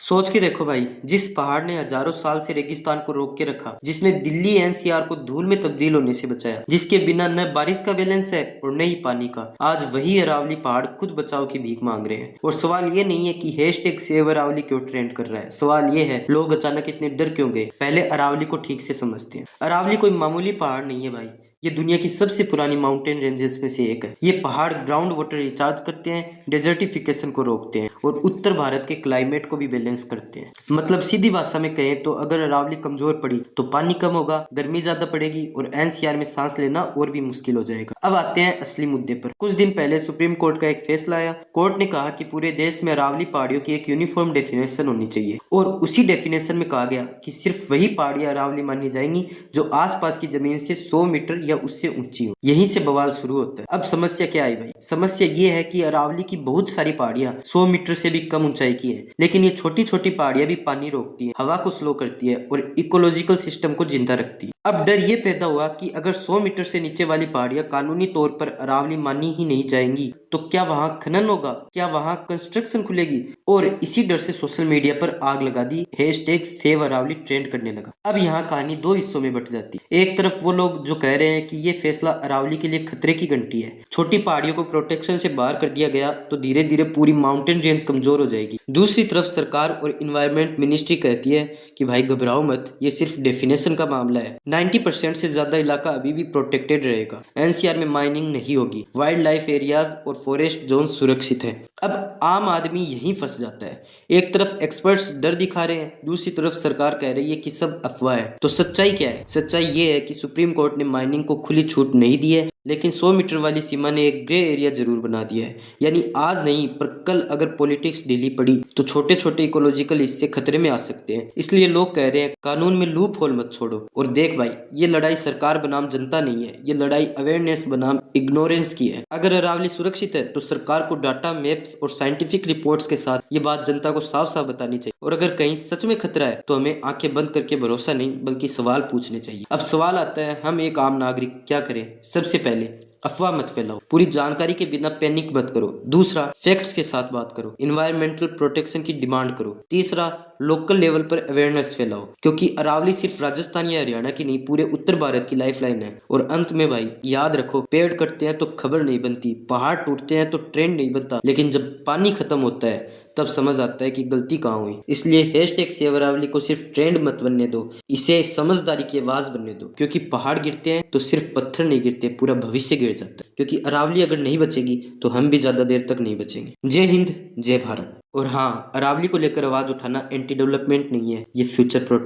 सोच के देखो भाई, जिस पहाड़ ने हजारों साल से रेगिस्तान को रोक के रखा, जिसने दिल्ली एनसीआर को धूल में तब्दील होने से बचाया, जिसके बिना न बारिश का बैलेंस है और न ही पानी का, आज वही अरावली पहाड़ खुद बचाव की भीख मांग रहे हैं। और सवाल ये नहीं है कि हैशटैग सेव अरावली क्यों ट्रेंड कर रहा है, सवाल ये है लोग अचानक इतने डर क्यों गए। पहले अरावली को ठीक से समझते हैं। अरावली कोई मामूली पहाड़ नहीं है भाई, ये दुनिया की सबसे पुरानी माउंटेन रेंजेस में से एक है। ये पहाड़ ग्राउंड वाटर रिचार्ज करते हैं, डेजर्टिफिकेशन को रोकते हैं और उत्तर भारत के क्लाइमेट को भी बैलेंस करते हैं। मतलब सीधी भाषा में कहें तो अगर अरावली कमजोर पड़ी तो पानी कम होगा, गर्मी ज्यादा पड़ेगी और एनसीआर में सांस लेना और भी मुश्किल हो जाएगा। अब आते हैं असली मुद्दे पर। कुछ दिन पहले सुप्रीम कोर्ट का एक फैसला आया। कोर्ट ने कहा कि पूरे देश में अरावली पहाड़ियों की एक यूनिफॉर्म डेफिनेशन होनी चाहिए और उसी डेफिनेशन में कहा गया कि सिर्फ वही पहाड़ियां अरावली मानी जाएंगी जो आसपास की जमीन से 100 मीटर या उससे ऊंची हो। यहीं से बवाल शुरू होता है। अब समस्या क्या आई भाई? समस्या ये है कि अरावली की बहुत सारी पहाड़ियां 100 मीटर से भी कम ऊंचाई की है, लेकिन ये छोटी छोटी पहाड़ियां भी पानी रोकती है, हवा को स्लो करती है और इकोलॉजिकल सिस्टम को जिंदा रखती है। अब डर ये पैदा हुआ कि अगर 100 मीटर से नीचे वाली पहाड़ियां कानूनी तौर पर अरावली मानी ही नहीं जाएंगी तो क्या वहां खनन होगा, क्या वहां कंस्ट्रक्शन खुलेगी? और इसी डर से सोशल मीडिया पर आग लगा दी, हैशटैग सेव अरावली ट्रेंड करने लगा। अब यहाँ कहानी दो हिस्सों में बट जाती है। एक तरफ वो लोग जो कह रहे हैं कि ये फैसला अरावली के लिए खतरे की घंटी है, छोटी पहाड़ियों को प्रोटेक्शन से बाहर कर दिया गया तो धीरे धीरे पूरी माउंटेन रेंज कमजोर हो जाएगी। दूसरी तरफ सरकार और इन्वायरमेंट मिनिस्ट्री कहती है कि भाई घबराओ मत, ये सिर्फ डेफिनेशन का मामला है। 90% से ज्यादा इलाका अभी भी प्रोटेक्टेड रहेगा, एनसीआर में माइनिंग नहीं होगी, वाइल्ड लाइफ एरियाज और फॉरेस्ट जोन सुरक्षित है। अब आम आदमी यहीं फंस जाता है। एक तरफ एक्सपर्ट्स डर दिखा रहे हैं, दूसरी तरफ सरकार कह रही है कि सब अफवाह है। तो सच्चाई क्या है? सच्चाई ये है कि सुप्रीम कोर्ट ने माइनिंग को खुली छूट नहीं दी है, लेकिन 100 मीटर वाली सीमा ने एक ग्रे एरिया जरूर बना दिया है। यानी आज नहीं पर कल अगर पॉलिटिक्स ढीली पड़ी तो छोटे छोटे इकोलॉजिकल हिस्से खतरे में आ सकते हैं। इसलिए लोग कह रहे हैं कानून में लूप होल मत छोड़ो। और देख भाई, ये लड़ाई सरकार बनाम जनता नहीं है, ये लड़ाई अवेयरनेस बनाम इग्नोरेंस की है। अगर अरावली सुरक्षित है तो सरकार को डाटा, मैप्स और साइंटिफिक रिपोर्ट्स के साथ ये बात जनता को साफ साफ बतानी चाहिए। और अगर कहीं सच में खतरा है तो हमें आंखें बंद करके भरोसा नहीं बल्कि सवाल पूछने चाहिए। अब सवाल आता है, हम एक आम नागरिक क्या करें? सबसे पहले अफवाह मत फैलाओ, पूरी जानकारी के बिना पैनिक मत करो। दूसरा, फैक्ट्स के साथ बात करो, इन्वायरमेंटल प्रोटेक्शन की डिमांड करो। तीसरा, लोकल लेवल पर अवेयरनेस फैलाओ, क्योंकि अरावली सिर्फ राजस्थान या हरियाणा की नहीं, पूरे उत्तर भारत की लाइफलाइन है। और अंत में भाई याद रखो, पेड़ कटते हैं तो खबर नहीं बनती, पहाड़ टूटते हैं तो ट्रेंड नहीं बनता, लेकिन जब पानी खत्म होता है तब समझ आता है कि गलती कहाँ हुई। इसलिए हैशटैग सेव अरावली को सिर्फ ट्रेंड मत बनने दो, इसे समझदारी की आवाज बनने दो। क्योंकि पहाड़ गिरते हैं तो सिर्फ पत्थर नहीं गिरते, पूरा भविष्य गिर जाता है। क्योंकि अरावली अगर नहीं बचेगी तो हम भी ज्यादा देर तक नहीं बचेंगे। जय हिंद, जय भारत। और हाँ, अरावली को लेकर आवाज उठाना एंटी डेवलपमेंट नहीं है, ये फ्यूचर प्रोटेक्ट